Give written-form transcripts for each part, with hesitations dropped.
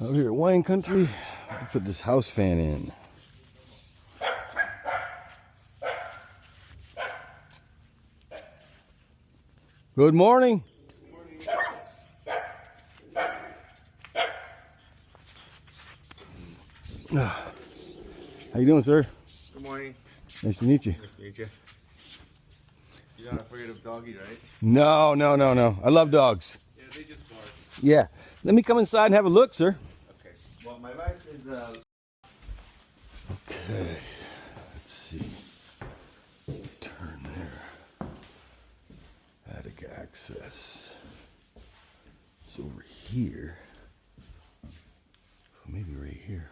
Out here at wine country, we put this house fan in. Good morning. How you doing, sir? Good morning. Nice to meet you. Nice to meet you. You're not afraid of doggy, right? No. I love dogs. Yeah, they just bark. Yeah. Let me come inside and have a look, sir. Okay. Well, my wife is Okay. Let's see. Turn there. Attic access. It's over here. Maybe right here.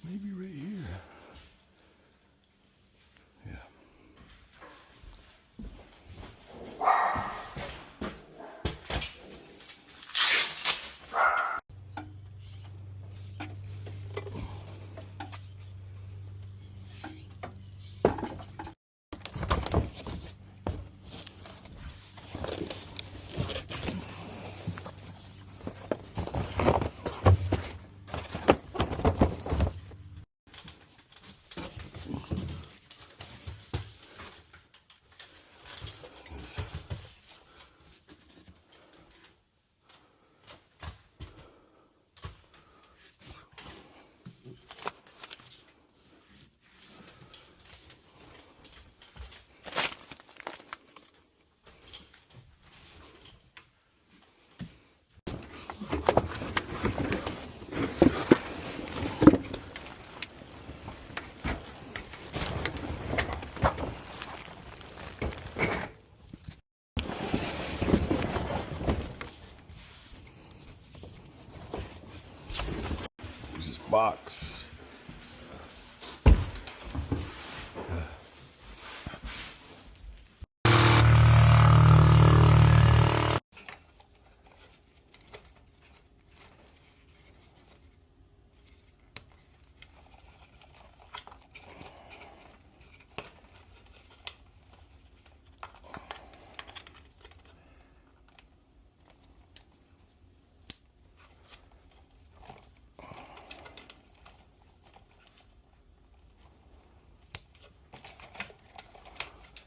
Maybe right here. Yeah. There's this box.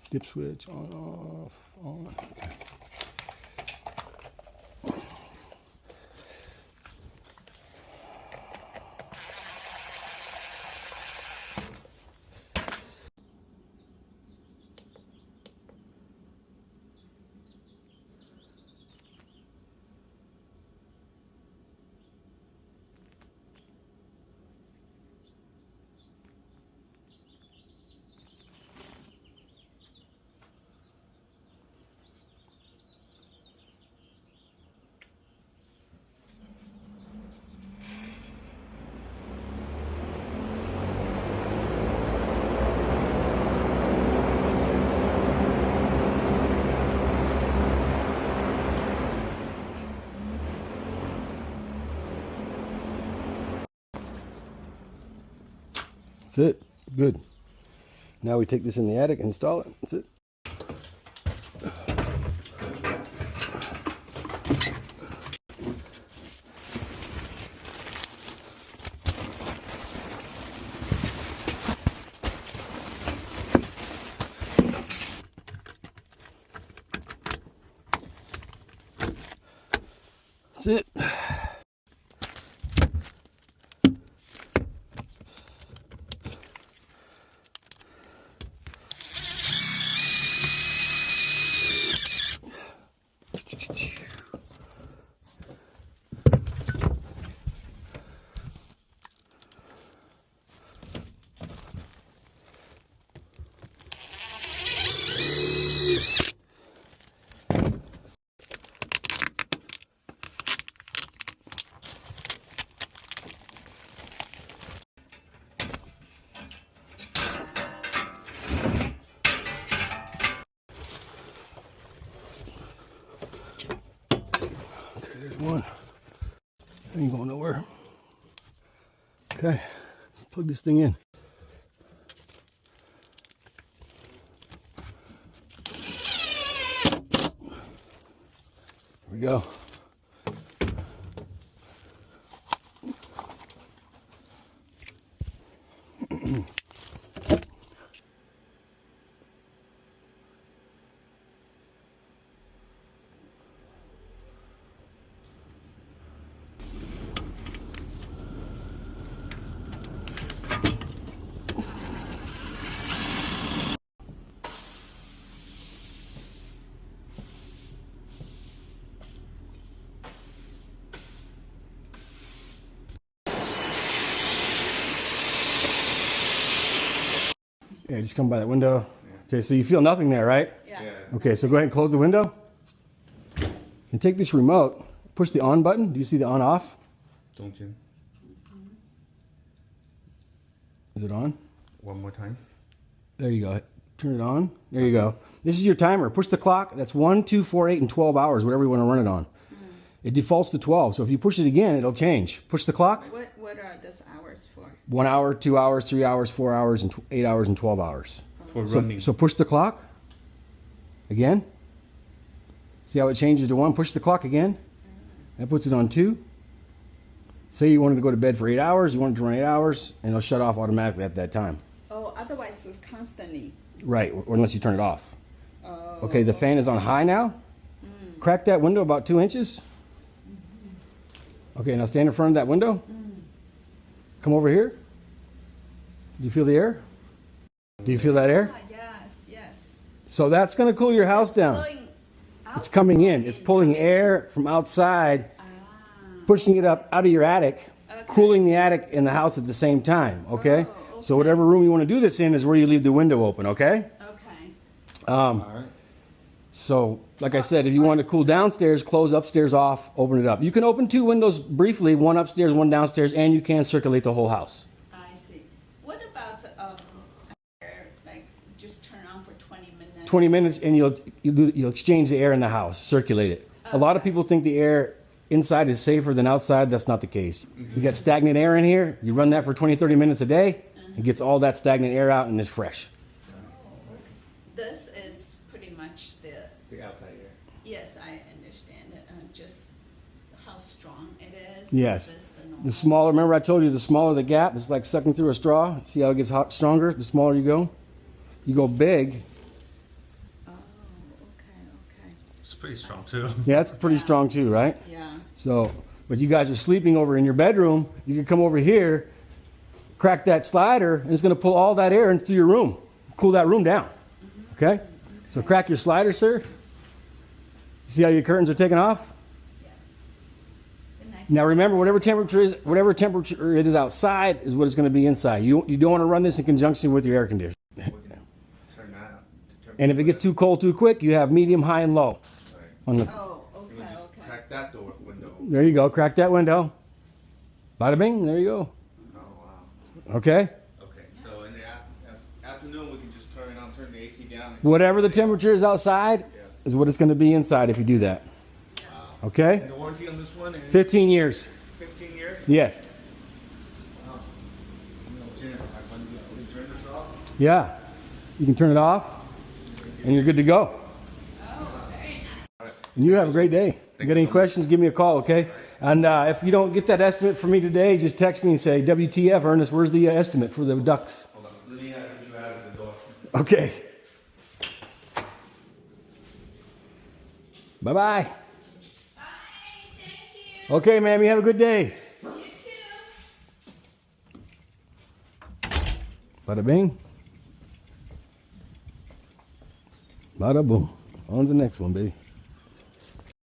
Dip switch on, off, on. Okay. That's it. Good. Now we take this in the attic and install it. That's it. That's it. There's one. Ain't going nowhere. Okay, plug this thing in. Here we go. Yeah, just come by that window. Okay, so you feel nothing there, right? Yeah. Okay, so go ahead and close the window. And take this remote, push the on button. Do you see the on off? Don't you? Is it on? One more time. There you go. Turn it on. There you go. This is your timer. Push the clock. That's 1, 2, 4, 8, and 12 hours, whatever you want to run it on. It defaults to 12. So if you push it again, it'll change. Push the clock. What are those hours for? 1 hour, 2 hours, 3 hours, 4 hours, and 8 hours and 12 hours. For running. So push the clock. Again. See how it changes to 1? Push the clock again. That puts it on 2. Say you wanted to go to bed for 8 hours, you wanted to run 8 hours, and it'll shut off automatically at that time. Oh, otherwise it's constantly. Right, or unless you turn it off. Oh. Okay, the fan is on high now. Crack that window about 2 inches. Okay, now stand in front of that window. Come over here. Do you feel the air? Do you feel that air? Ah, yes. So that's going to cool your house down. Blowing out. It's coming in. It's pulling air from outside, pushing it up out of your attic, cooling the attic and the house at the same time, okay? Oh, So okay. whatever room you want to do this in is where you leave the window open, okay? Okay. All right. So, like I said, if you want to cool downstairs, close upstairs off, open it up. You can open 2 windows briefly, one upstairs, one downstairs, and you can circulate the whole house. I see. What about like just turn on for 20 minutes? 20 minutes and you'll exchange the air in the house, circulate it. A lot of people think the air inside is safer than outside. That's not the case. You got stagnant air in here, you run that for 20, 30 minutes a day, it gets all that stagnant air out and it's fresh. This is pretty much The outside air. yes, I understand it. Just how strong it is. Yes. Is this the normal? The smaller, remember I told you the smaller the gap, it's like sucking through a straw. See how it gets hot, stronger? The smaller you go. You go big. Oh, okay. It's pretty strong too. Yeah, it's pretty strong too, right? Yeah. So, but you guys are sleeping over in your bedroom. You can come over here, crack that slider, and it's going to pull all that air into your room, cool that room down. Okay? So crack your slider, sir. You see how your curtains are taking off? Yes. Good night. Now remember, whatever temperature it is outside is what it's going to be inside. You don't want to run this in conjunction with your air conditioner. We can turn that. And if it gets too cold too quick, you have medium, high, and low. On the, Oh, You can just okay. crack that window. there you go. Crack that window. Bada bing. There you go. Oh wow. Okay? Okay, so in the afternoon we can just turn the AC down. And Whatever the temperature is outside is what it's going to be inside if you do that. Okay? And the warranty on this one is 15 years. 15 years. Yes. Wow. Jim, we can turn this off. Yeah. You can turn it off and you're good to go. And you have a great day. If you got any questions, give me a call, okay? And if you don't get that estimate from me today, just text me and say, WTF, Ernest, where's the estimate for the ducks? Hold on. Let me get you out of the door. Okay. Bye-bye. Bye. Thank you. Okay, ma'am, you have a good day. You too. Bada bing. Bada boom. On to the next one, baby.